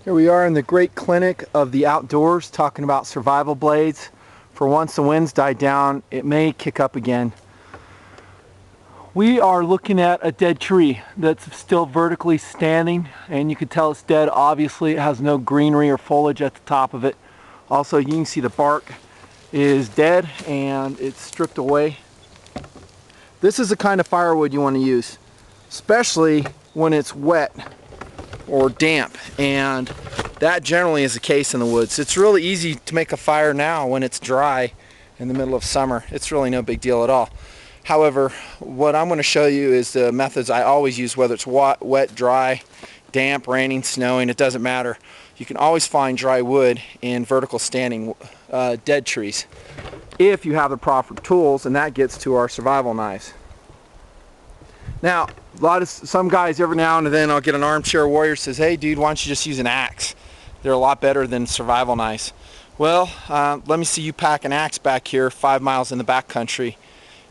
Here we are in the great clinic of the outdoors, talking about survival blades. For once the winds died down, it may kick up again. We are looking at a dead tree that's still vertically standing, and you can tell it's dead. Obviously it has no greenery or foliage at the top of it. Also, you can see the bark is dead and it's stripped away. This is the kind of firewood you want to use, especially when it's wet or damp, and that generally is the case in the woods. It's really easy to make a fire now when it's dry in the middle of summer. It's really no big deal at all. However, what I'm going to show you is the methods I always use, whether it's wet, dry, damp, raining, snowing, it doesn't matter. You can always find dry wood in vertical standing dead trees if you have the proper tools, and that gets to our survival knives. Now, some guys every now and then I'll get an armchair warrior says, "Hey dude, why don't you just use an axe? They're a lot better than survival knives." Well, let me see you pack an axe back here 5 miles in the backcountry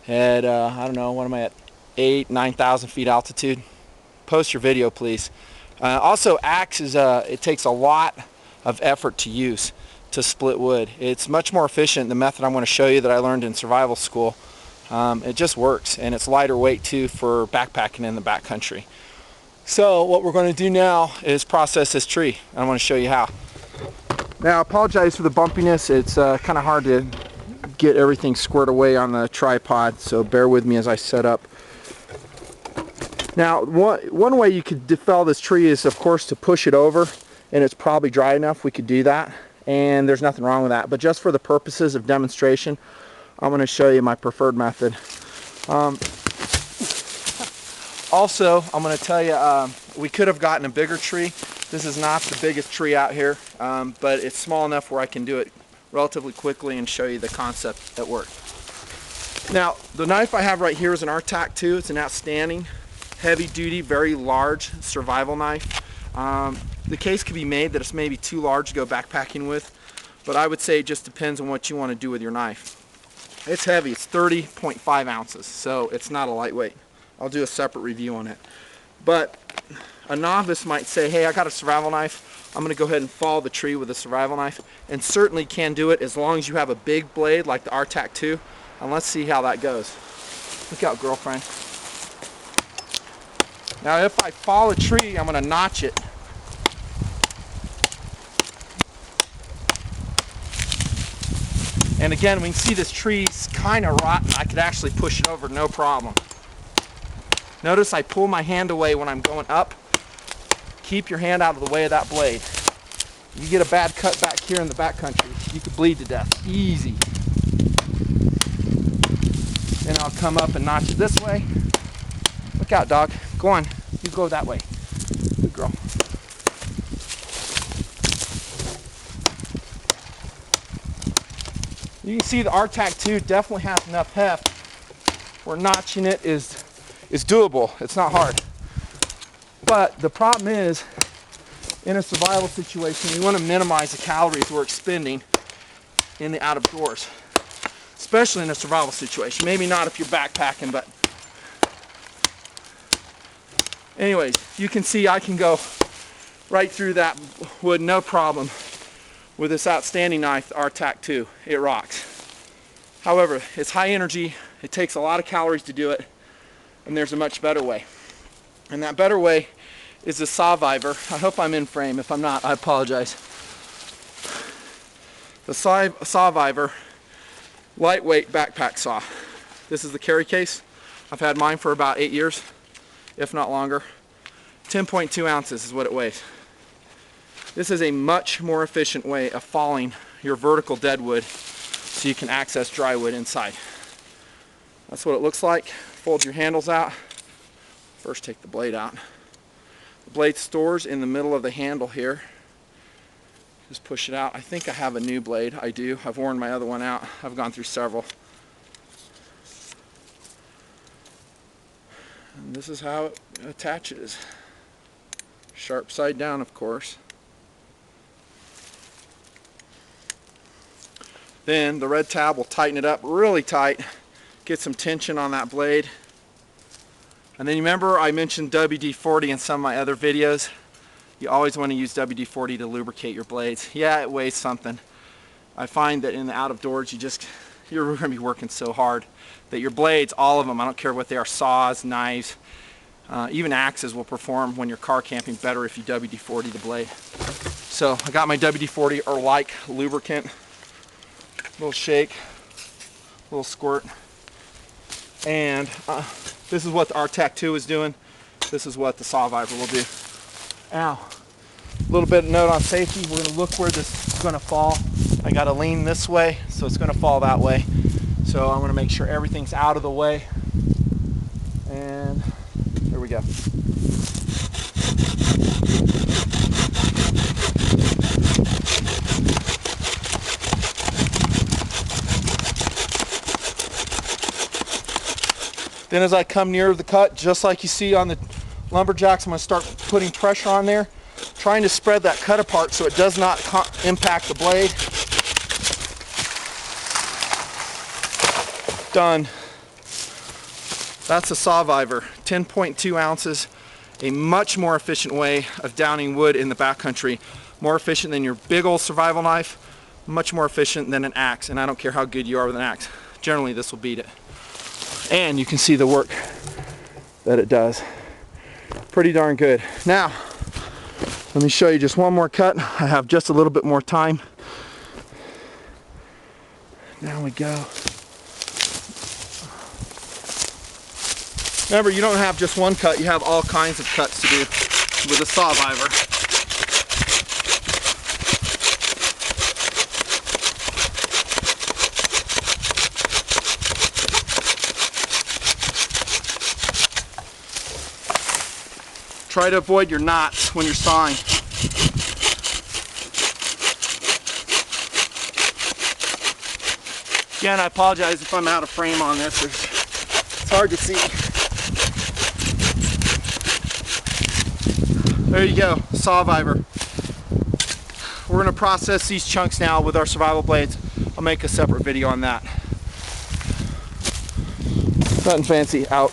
at, I don't know, what am I at, 9,000 feet altitude? Post your video, please. Also, axe is, it takes a lot of effort to use to split wood. It's much more efficient, the method I'm going to show you that I learned in survival school. It just works, and it's lighter weight too for backpacking in the backcountry. So what we're going to do now is process this tree. I want to show you how. Now, I apologize for the bumpiness. It's kind of hard to get everything squared away on the tripod, so bear with me as I set up. Now, one way you could defell this tree is, of course, to push it over, and it's probably dry enough we could do that, and there's nothing wrong with that. But just for the purposes of demonstration, I'm going to show you my preferred method. Also, I'm going to tell you, we could have gotten a bigger tree. This is not the biggest tree out here, but it's small enough where I can do it relatively quickly and show you the concept at work. Now, the knife I have right here is an RTAK II. It's an outstanding, heavy-duty, very large survival knife. The case could be made that it's maybe too large to go backpacking with, but I would say it just depends on what you want to do with your knife. It's heavy. It's 30.5 ounces, so it's not a lightweight. I'll do a separate review on it. But a novice might say, hey, I got a survival knife. I'm going to go ahead and follow the tree with a survival knife, and certainly can do it as long as you have a big blade like the RTAK II. And let's see how that goes. Look out, girlfriend. Now, if I follow a tree, I'm going to notch it. And again, we can see this tree's kind of rotten. I could actually push it over, no problem. Notice I pull my hand away when I'm going up. Keep your hand out of the way of that blade. You get a bad cut back here in the backcountry, you could bleed to death. Easy. Then I'll come up and notch it this way. Look out, dog. Go on. You go that way. Good girl. You can see the RTAK II definitely has enough heft where notching it is doable. It's not hard. But the problem is, in a survival situation, you want to minimize the calories we're expending in the out of doors, especially in a survival situation. Maybe not if you're backpacking, but anyways, you can see I can go right through that wood, no problem, with this outstanding knife, the RTAK II. It rocks. However, it's high energy, it takes a lot of calories to do it, and there's a much better way. And that better way is the Sawvivor. I hope I'm in frame. If I'm not, I apologize. The Sawvivor lightweight backpack saw. This is the carry case. I've had mine for about 8 years, if not longer. 10.2 ounces is what it weighs. This is a much more efficient way of falling your vertical deadwood so you can access dry wood inside. That's what it looks like. Fold your handles out. First take the blade out. The blade stores in the middle of the handle here. Just push it out. I think I have a new blade. I do. I've worn my other one out. I've gone through several. And this is how it attaches. Sharp side down, of course. Then the red tab will tighten it up really tight, get some tension on that blade. And then you remember I mentioned WD-40 in some of my other videos. You always want to use WD-40 to lubricate your blades. Yeah, it weighs something. I find that in the out of doors, you're going to be working so hard that your blades, all of them, I don't care what they are, saws, knives, even axes will perform when you're car camping better if you WD-40 the blade. So I got my WD-40 or like lubricant, little shake, little squirt, and this is what the RTAK II is doing. This is what the Sawvivor will do. Now, a little bit of note on safety. We're going to look where this is going to fall. I got to lean this way, so it's going to fall that way. So I'm going to make sure everything's out of the way. And there we go. Then as I come near the cut, just like you see on the lumberjacks, I'm going to start putting pressure on there, trying to spread that cut apart so it does not impact the blade. Done. That's a Sawvivor, 10.2 ounces, a much more efficient way of downing wood in the backcountry. More efficient than your big old survival knife, much more efficient than an axe, and I don't care how good you are with an axe. Generally, this will beat it. And you can see the work that it does. Pretty darn good. Now, let me show you just one more cut. I have just a little bit more time. Down we go. Remember, you don't have just one cut, you have all kinds of cuts to do with a Sawvivor. Try to avoid your knots when you're sawing. Again, I apologize if I'm out of frame on this. It's hard to see. There you go, Sawvivor. We're going to process these chunks now with our survival blades. I'll make a separate video on that. Nothing fancy, out.